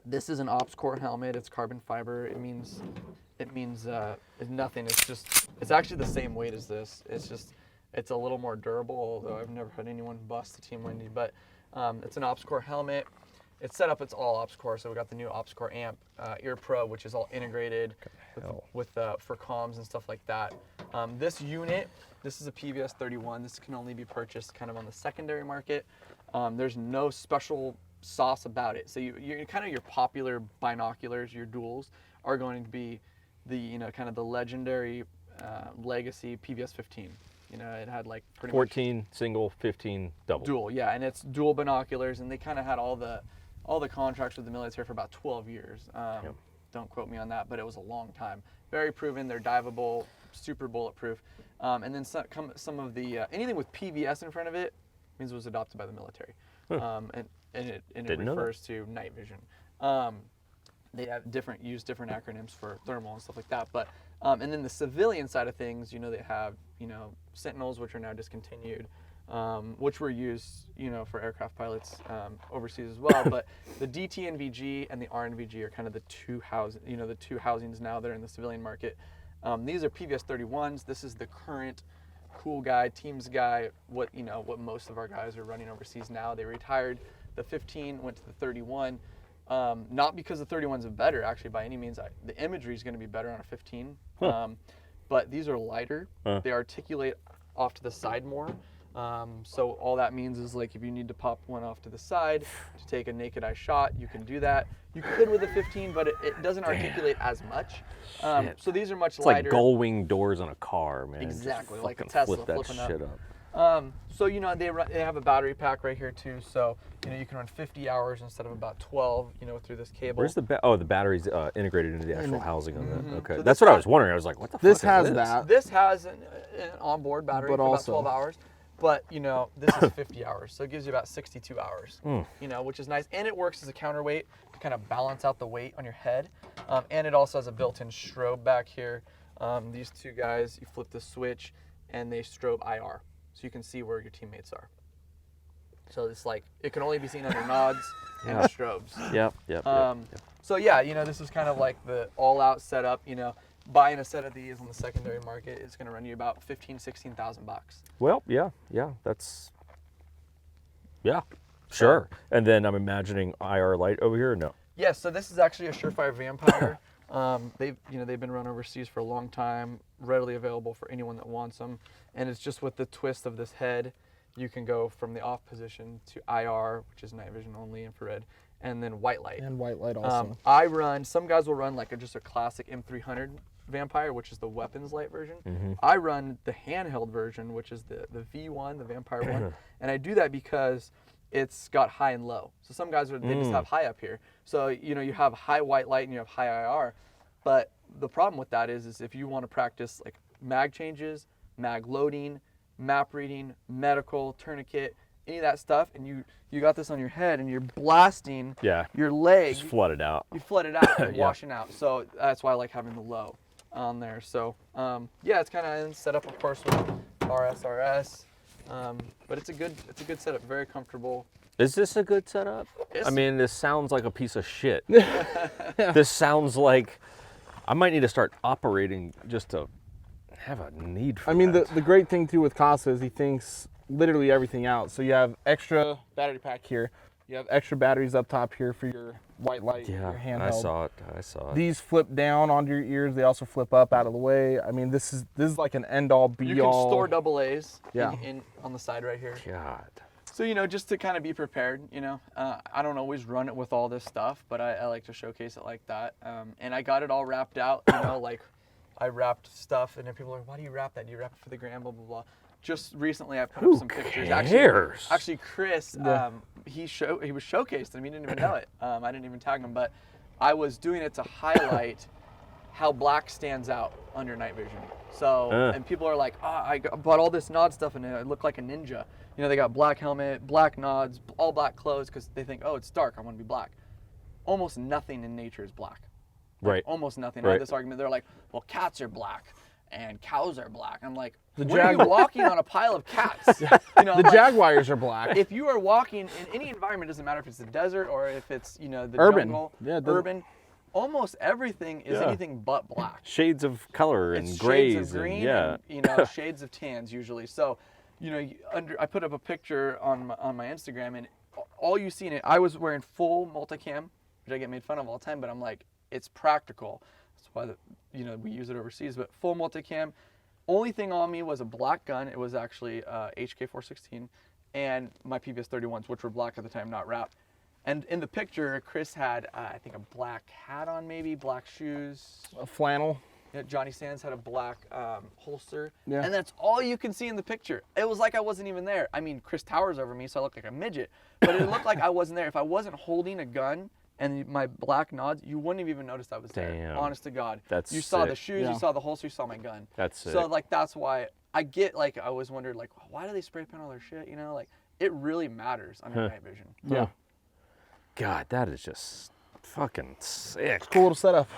This is an ops core helmet. It's carbon fiber. It means it's nothing. It's actually the same weight as this. It's a little more durable, although I've never had anyone bust a Team Wendy. But it's an ops core helmet. It's set up. It's all ops core. So we got the new ops core amp, Ear Pro, which is all integrated with for comms and stuff like that. This unit, this is a PVS31. This can only be purchased kind of on the secondary market. There's no special sauce about it. So you're kind of your popular binoculars, your duals, are going to be the kind of the legendary legacy PVS15. It had like pretty 14 much single, 15 double. Dual, yeah, and it's dual binoculars, and they kind of had all the contracts with the military for about 12 years. Don't quote me on that, but it was a long time. Very proven. They're diveable, super bulletproof, and then some of the anything with PVS in front of it means it was adopted by the military, and it refers to night vision. They have use different acronyms for thermal and stuff like that. But and then the civilian side of things, they have Sentinels, which are now discontinued, which were used for aircraft pilots overseas as well. But the DT-NVG and the RNVG are kind of the two housings now that are in the civilian market. These are PVS31s. This is the current cool guy, teams guy. What most of our guys are running overseas now. They retired the 15, went to the 31. Not because the 31s are better, actually, by any means. The imagery is going to be better on a 15. But these are lighter. They articulate off to the side more. So all that means is, like, if you need to pop one off to the side to take a naked eye shot, you can do that. You could with a 15, but it doesn't articulate as much. So these are much lighter. It's like gull wing doors on a car, man. Exactly, Just like a fucking Tesla flip that flipping shit up. up. So they have a battery pack right here too. So you can run 50 hours instead of about 12. Through this cable. Where's the the battery's integrated into the actual housing on that? Okay, So that's what I was wondering. I was like, what the fuck is this? This has an onboard battery for about 12 hours. But this is 50 hours, so it gives you about 62 hours. Which is nice, and it works as a counterweight to kind of balance out the weight on your head. And it also has a built-in strobe back here. These two guys, you flip the switch, and they strobe IR, so you can see where your teammates are. So it's like it can only be seen on your nods and the strobes. Yep. So yeah, this is kind of like the all-out setup. Buying a set of these on the secondary market is going to run you about $16,000. Well, yeah, sure. And then I'm imagining IR light over here. Or no. Yeah, so this is actually a Surefire Vampire. They've been run overseas for a long time, readily available for anyone that wants them. And it's just with the twist of this head, you can go from the off position to IR, which is night vision only, infrared, and then white light. And white light also. Some guys will run like just a classic M300 Vampire, which is the weapons light version. I run the handheld version, which is the V1, the Vampire one. And I do that because it's got high and low. So some guys, they just have high up here. So, you have high white light and you have high IR. But the problem with that is if you want to practice like mag changes, mag loading, map reading, medical, tourniquet, any of that stuff, and you got this on your head and you're blasting your leg. Just flood it out. You flood it out, you're washing out. So that's why I like having the low on there. So it's kind of set up, of course, with RSRS. But it's a good setup, very comfortable. Is this a good setup? I mean, this sounds like a piece of shit. This sounds like I might need to start operating just to have a need for that. The great thing too with Casa is he thinks literally everything out. So you have extra battery pack here. You have extra batteries up top here for your white light, your handheld. I saw it. These flip down onto your ears. They also flip up out of the way. I mean, this is like an end all be all. You can store double A's in on the side right here. God. So, just to kind of be prepared, I don't always run it with all this stuff, but I like to showcase it like that. And I got it all wrapped out, like I wrapped stuff, and then people are like, why do you wrap that? Do you wrap it for the gram, blah, blah, blah. Just recently I put up some pictures. Actually, Chris, he was showcased, and he didn't even know it. I didn't even tag him, but I was doing it to highlight how black stands out under night vision. So, and people are like, I bought all this nod stuff, and it looked like a ninja. They got black helmet, black nods, all black clothes, because they think, oh, it's dark, I want to be black. Almost nothing in nature is black. Right. Almost nothing. I had this argument. They're like, well, cats are black. and cows are black. I'm like, The when are you walking on a pile of cats? You know, The like, jaguars are black. if you are walking in any environment, doesn't matter if it's the desert or if it's, you know, the Urban. jungle, Yeah, it doesn't- urban, almost everything is Yeah. anything but black. Shades of color and It's grays shades of green and yeah. and, you know, shades of tans usually. So, you know, I put up a picture on my Instagram, and all you see in it, I was wearing full multicam, which I get made fun of all the time, but I'm like, it's practical. That's why you know, we use it overseas. But full multicam, only thing on me was a black gun. It was actually HK416, and my PVS31s, which were black at the time, not wrapped. And in the picture, Chris had, I think, a black hat on, maybe black shoes. A flannel. Yeah, Johnny Sands had a black holster, Yeah. and that's all you can see in the picture. It was like I wasn't even there. I mean, Chris towers over me, so I look like a midget, but it looked like I wasn't there. If I wasn't holding a gun and my black nods, you wouldn't have even noticed I was there. Damn. Honest to God. That's you saw the sick. shoes, Yeah. you saw the holster, you saw my gun. That's sick. So like that's why I get like I always wondered like why do they spray paint all their shit? You know, like it really matters under night vision. Yeah. God, that is just fucking sick. Cool little setup.